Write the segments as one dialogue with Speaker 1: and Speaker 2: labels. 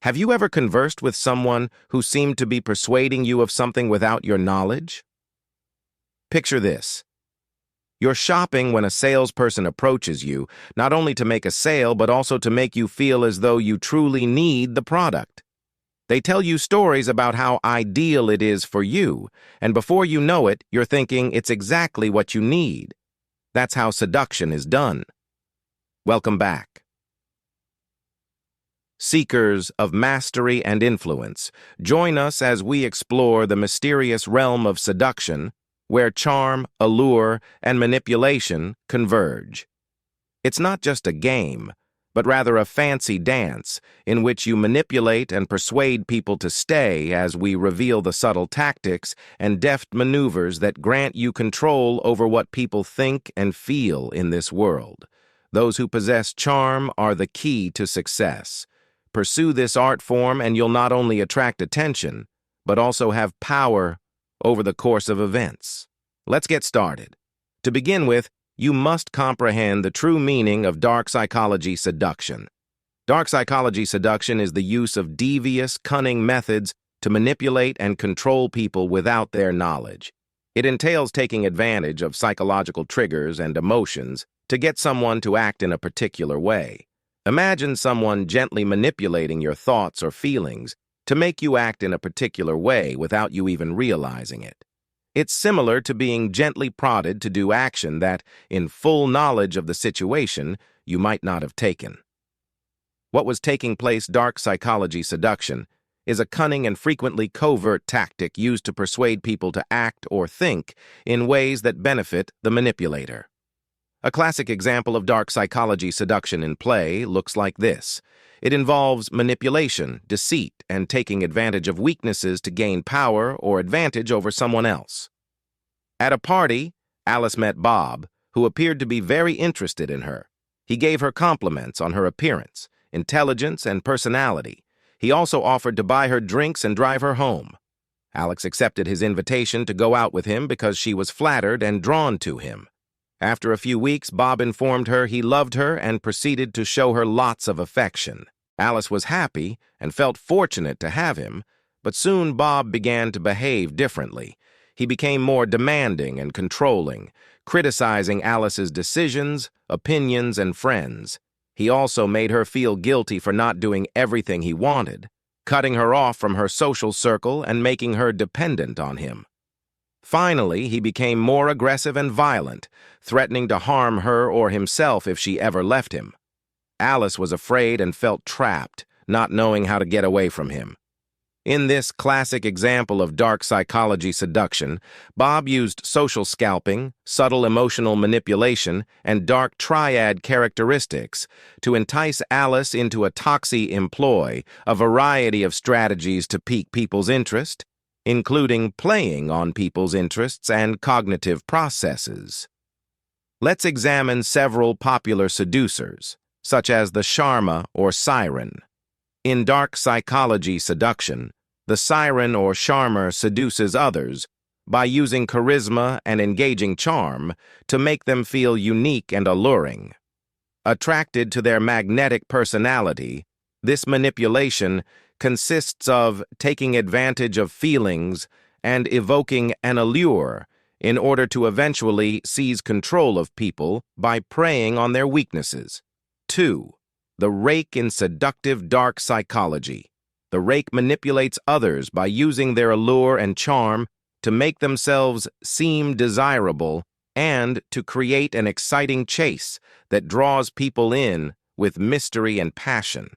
Speaker 1: Have you ever conversed with someone who seemed to be persuading you of something without your knowledge? Picture this. You're shopping when a salesperson approaches you, not only to make a sale, but also to make you feel as though you truly need the product. They tell you stories about how ideal it is for you, and before you know it, you're thinking it's exactly what you need. That's how seduction is done. Welcome back. Seekers of mastery and influence, join us as we explore the mysterious realm of seduction, where charm, allure, and manipulation converge. It's not just a game, but rather a fancy dance in which you manipulate and persuade people to stay as we reveal the subtle tactics and deft maneuvers that grant you control over what people think and feel in this world. Those who possess charm are the key to success. Pursue this art form and you'll not only attract attention, but also have power over the course of events. Let's get started. To begin with, you must comprehend the true meaning of dark psychology seduction. Dark psychology seduction is the use of devious, cunning methods to manipulate and control people without their knowledge. It entails taking advantage of psychological triggers and emotions to get someone to act in a particular way. Imagine someone gently manipulating your thoughts or feelings to make you act in a particular way without you even realizing it. It's similar to being gently prodded to do action that, in full knowledge of the situation, you might not have taken. What was taking place dark psychology seduction is a cunning and frequently covert tactic used to persuade people to act or think in ways that benefit the manipulator. A classic example of dark psychology seduction in play looks like this. It involves manipulation, deceit, and taking advantage of weaknesses to gain power or advantage over someone else. At a party, Alice met Bob, who appeared to be very interested in her. He gave her compliments on her appearance, intelligence, and personality. He also offered to buy her drinks and drive her home. Alex accepted his invitation to go out with him because she was flattered and drawn to him. After a few weeks, Bob informed her he loved her and proceeded to show her lots of affection. Alice was happy and felt fortunate to have him, but soon Bob began to behave differently. He became more demanding and controlling, criticizing Alice's decisions, opinions, and friends. He also made her feel guilty for not doing everything he wanted, cutting her off from her social circle and making her dependent on him. Finally, he became more aggressive and violent, threatening to harm her or himself if she ever left him. Alice was afraid and felt trapped, not knowing how to get away from him. In this classic example of dark psychology seduction, Bob used social scalping, subtle emotional manipulation, and dark triad characteristics to entice Alice into a toxic employ, a variety of strategies to pique people's interest, including playing on people's interests and cognitive processes. Let's examine several popular seducers, such as the charmer or siren. In dark psychology seduction, the siren or charmer seduces others by using charisma and engaging charm to make them feel unique and alluring. Attracted to their magnetic personality, this manipulation consists of taking advantage of feelings and evoking an allure in order to eventually seize control of people by preying on their weaknesses. 2. The rake in seductive dark psychology. The rake manipulates others by using their allure and charm to make themselves seem desirable and to create an exciting chase that draws people in with mystery and passion.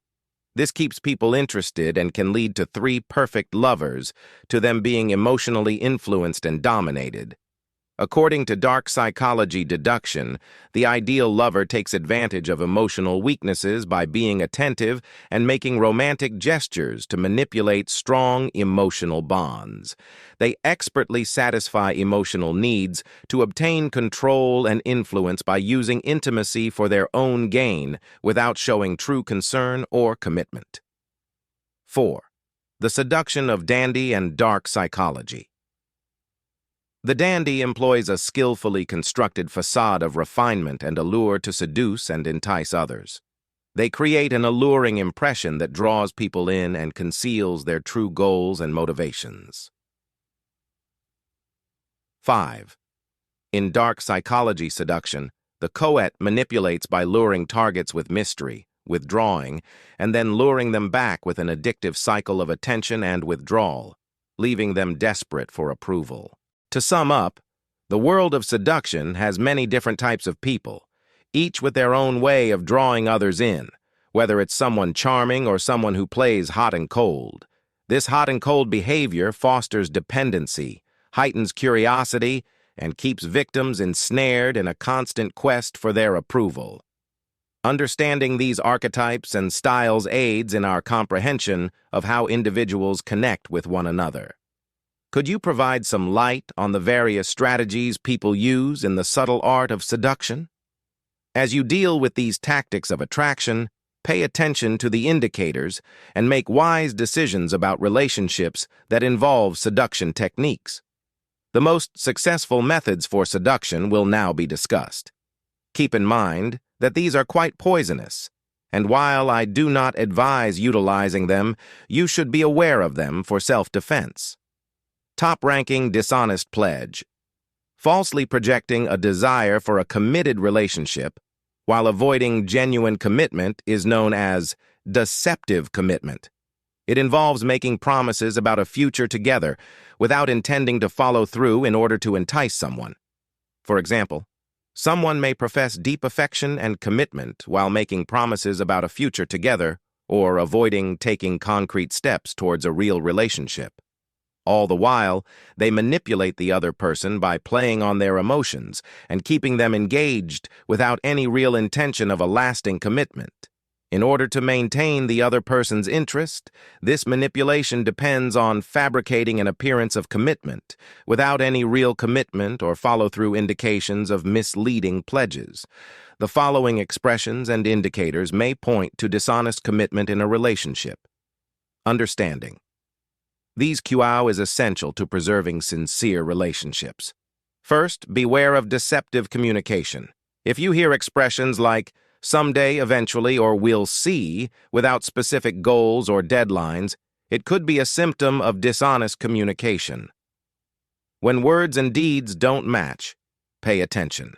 Speaker 1: This keeps people interested and can lead to 3 perfect lovers, to them being emotionally influenced and dominated. According to dark psychology deduction, the ideal lover takes advantage of emotional weaknesses by being attentive and making romantic gestures to manipulate strong emotional bonds. They expertly satisfy emotional needs to obtain control and influence by using intimacy for their own gain without showing true concern or commitment. 4. The seduction of dandy and dark psychology. The dandy employs a skillfully constructed facade of refinement and allure to seduce and entice others. They create an alluring impression that draws people in and conceals their true goals and motivations. 5. In dark psychology seduction, the coet manipulates by luring targets with mystery, withdrawing, and then luring them back with an addictive cycle of attention and withdrawal, leaving them desperate for approval. To sum up, the world of seduction has many different types of people, each with their own way of drawing others in, whether it's someone charming or someone who plays hot and cold. This hot and cold behavior fosters dependency, heightens curiosity, and keeps victims ensnared in a constant quest for their approval. Understanding these archetypes and styles aids in our comprehension of how individuals connect with one another. Could you provide some light on the various strategies people use in the subtle art of seduction? As you deal with these tactics of attraction, pay attention to the indicators and make wise decisions about relationships that involve seduction techniques. The most successful methods for seduction will now be discussed. Keep in mind that these are quite poisonous, and while I do not advise utilizing them, you should be aware of them for self-defense. Top-ranking dishonest pledge. Falsely projecting a desire for a committed relationship while avoiding genuine commitment is known as deceptive commitment. It involves making promises about a future together without intending to follow through in order to entice someone. For example, someone may profess deep affection and commitment while making promises about a future together or avoiding taking concrete steps towards a real relationship. All the while, they manipulate the other person by playing on their emotions and keeping them engaged without any real intention of a lasting commitment. In order to maintain the other person's interest, this manipulation depends on fabricating an appearance of commitment without any real commitment or follow-through indications of misleading pledges. The following expressions and indicators may point to dishonest commitment in a relationship. Understanding. These QI is essential to preserving sincere relationships. First, beware of deceptive communication. If you hear expressions like someday, eventually, or we'll see, without specific goals or deadlines, it could be a symptom of dishonest communication. When words and deeds don't match, pay attention.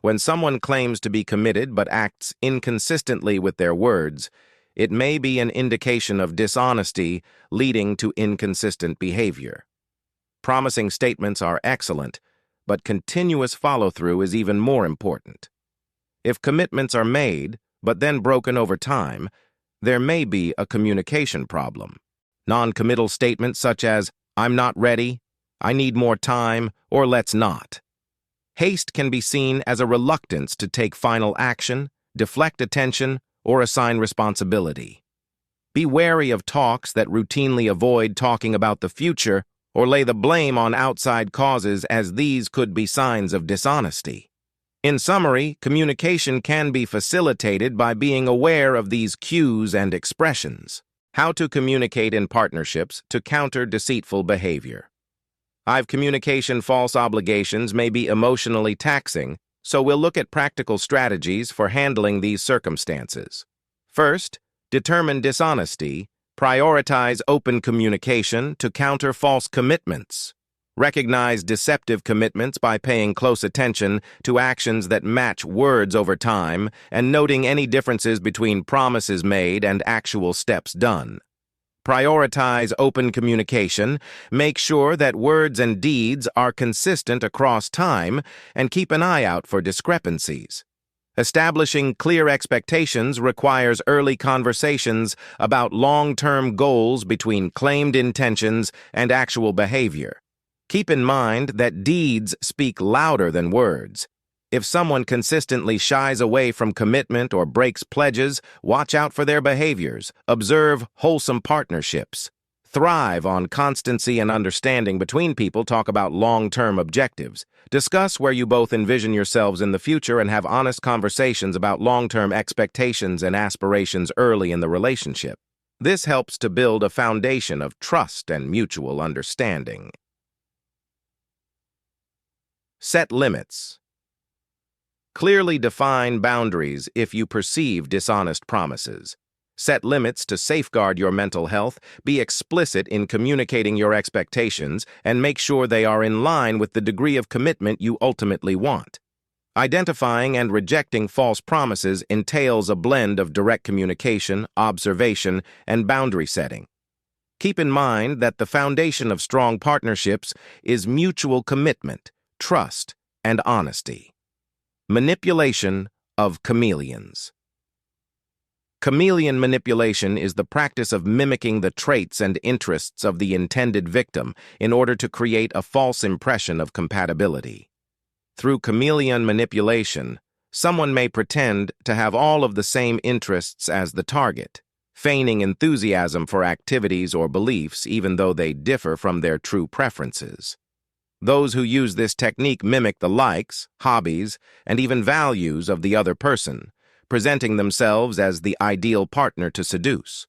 Speaker 1: When someone claims to be committed but acts inconsistently with their words, it may be an indication of dishonesty leading to inconsistent behavior. Promising statements are excellent, but continuous follow-through is even more important. If commitments are made, but then broken over time, there may be a communication problem. Non-committal statements such as, "I'm not ready," "I need more time," or "let's not." Haste can be seen as a reluctance to take final action, deflect attention, or assign responsibility. Be wary of talks that routinely avoid talking about the future or lay the blame on outside causes, as these could be signs of dishonesty. In summary, communication can be facilitated by being aware of these cues and expressions. How to communicate in partnerships to counter deceitful behavior. Communication false obligations may be emotionally taxing, so we'll look at practical strategies for handling these circumstances. First, determine dishonesty. Prioritize open communication to counter false commitments. Recognize deceptive commitments by paying close attention to actions that match words over time and noting any differences between promises made and actual steps done. Prioritize open communication. Make sure that words and deeds are consistent across time and keep an eye out for discrepancies. Establishing clear expectations requires early conversations about long-term goals between claimed intentions and actual behavior. Keep in mind that deeds speak louder than words. If someone consistently shies away from commitment or breaks pledges, watch out for their behaviors. Observe wholesome partnerships. Thrive on constancy and understanding between people. Talk about long-term objectives. Discuss where you both envision yourselves in the future and have honest conversations about long-term expectations and aspirations early in the relationship. This helps to build a foundation of trust and mutual understanding. Set limits. Clearly define boundaries if you perceive dishonest promises. Set limits to safeguard your mental health, be explicit in communicating your expectations, and make sure they are in line with the degree of commitment you ultimately want. Identifying and rejecting false promises entails a blend of direct communication, observation, and boundary setting. Keep in mind that the foundation of strong partnerships is mutual commitment, trust, and honesty. Manipulation of chameleons. Chameleon manipulation is the practice of mimicking the traits and interests of the intended victim in order to create a false impression of compatibility. Through chameleon manipulation, someone may pretend to have all of the same interests as the target, feigning enthusiasm for activities or beliefs even though they differ from their true preferences. Those who use this technique mimic the likes, hobbies, and even values of the other person, presenting themselves as the ideal partner to seduce.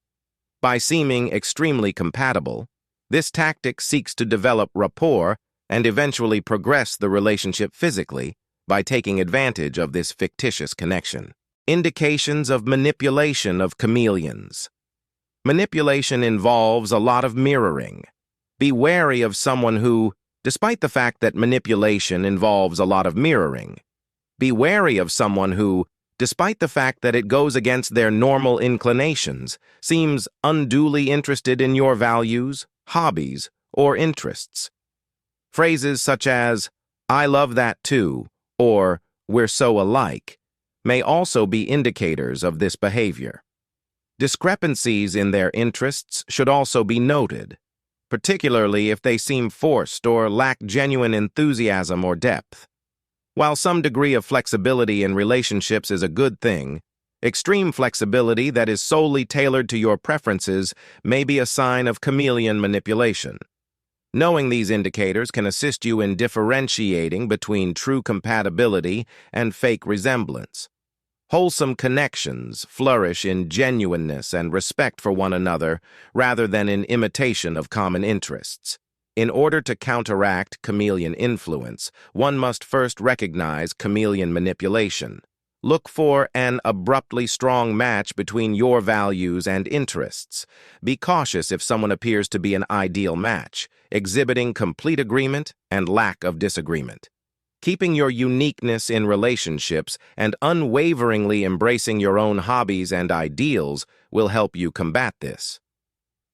Speaker 1: By seeming extremely compatible, this tactic seeks to develop rapport and eventually progress the relationship physically by taking advantage of this fictitious connection. Indications of manipulation of chameleons. Manipulation involves a lot of mirroring. Be wary of someone who, despite the fact that manipulation involves a lot of mirroring, be wary of someone who, despite the fact that it goes against their normal inclinations, seems unduly interested in your values, hobbies, or interests. Phrases such as, "I love that too," or "we're so alike," may also be indicators of this behavior. Discrepancies in their interests should also be noted, particularly if they seem forced or lack genuine enthusiasm or depth. While some degree of flexibility in relationships is a good thing, extreme flexibility that is solely tailored to your preferences may be a sign of chameleon manipulation. Knowing these indicators can assist you in differentiating between true compatibility and fake resemblance. Wholesome connections flourish in genuineness and respect for one another rather than in imitation of common interests. In order to counteract chameleon influence, one must first recognize chameleon manipulation. Look for an abruptly strong match between your values and interests. Be cautious if someone appears to be an ideal match, exhibiting complete agreement and lack of disagreement. Keeping your uniqueness in relationships and unwaveringly embracing your own hobbies and ideals will help you combat this.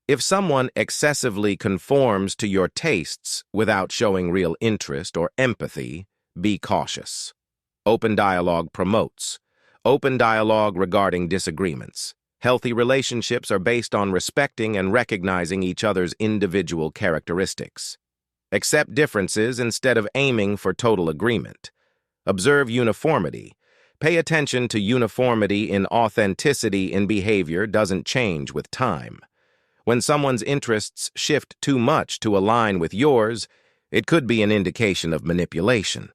Speaker 1: If someone excessively conforms to your tastes without showing real interest or empathy, be cautious. Open dialogue promotes. Open dialogue regarding disagreements. Healthy relationships are based on respecting and recognizing each other's individual characteristics. Accept differences instead of aiming for total agreement. Observe uniformity. Pay attention to uniformity in authenticity in behavior doesn't change with time. When someone's interests shift too much to align with yours, it could be an indication of manipulation.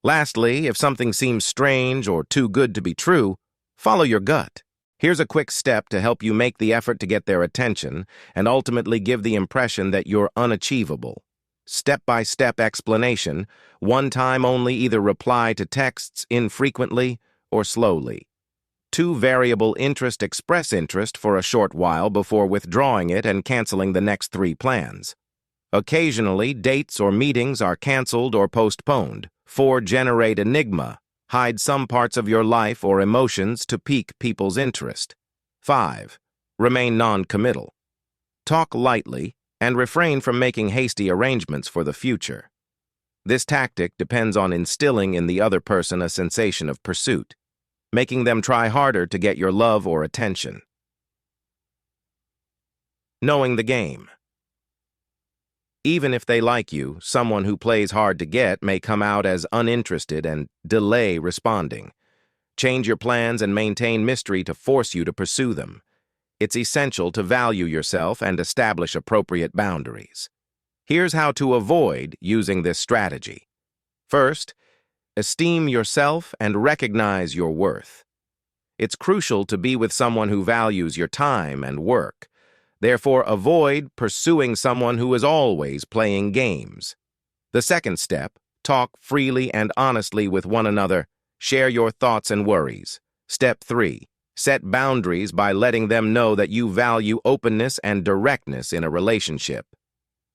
Speaker 1: Lastly, if something seems strange or too good to be true, follow your gut. Here's a quick step to help you make the effort to get their attention and ultimately give the impression that you're unachievable. Step-by-step explanation, one time only either reply to texts infrequently or slowly. 2 variable interest express interest for a short while before withdrawing it and canceling the next 3 plans. Occasionally, dates or meetings are canceled or postponed. 4 generate enigma. Hide some parts of your life or emotions to pique people's interest. 5. Remain non-committal. Talk lightly and refrain from making hasty arrangements for the future. This tactic depends on instilling in the other person a sensation of pursuit, making them try harder to get your love or attention. Knowing the game. Even if they like you, someone who plays hard to get may come out as uninterested and delay responding. Change your plans and maintain mystery to force you to pursue them. It's essential to value yourself and establish appropriate boundaries. Here's how to avoid using this strategy. First, esteem yourself and recognize your worth. It's crucial to be with someone who values your time and work. Therefore, avoid pursuing someone who is always playing games. The second step, talk freely and honestly with one another, Share your thoughts and worries. Step 3. Set boundaries by letting them know that you value openness and directness in a relationship.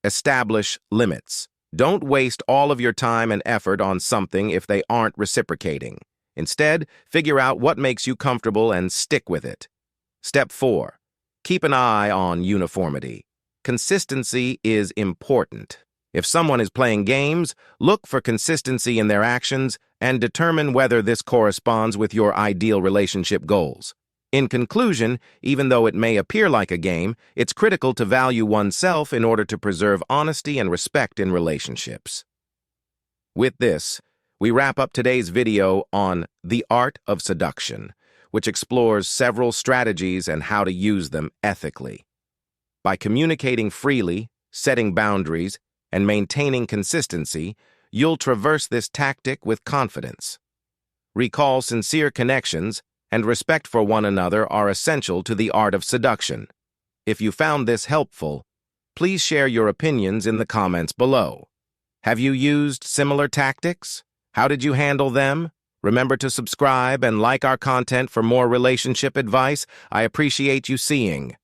Speaker 1: Establish limits. Don't waste all of your time and effort on something if they aren't reciprocating. Instead, figure out what makes you comfortable and stick with it. Step 4. Keep an eye on uniformity. Consistency is important. If someone is playing games, look for consistency in their actions and determine whether this corresponds with your ideal relationship goals. In conclusion, even though it may appear like a game, it's critical to value oneself in order to preserve honesty and respect in relationships. With this, we wrap up today's video on the art of seduction, which explores several strategies and how to use them ethically. By communicating freely, setting boundaries, and maintaining consistency, you'll traverse this tactic with confidence. Recall sincere connections and respect for one another are essential to the art of seduction. If you found this helpful, please share your opinions in the comments below. Have you used similar tactics? How did you handle them? Remember to subscribe and like our content for more relationship advice. I appreciate you seeing.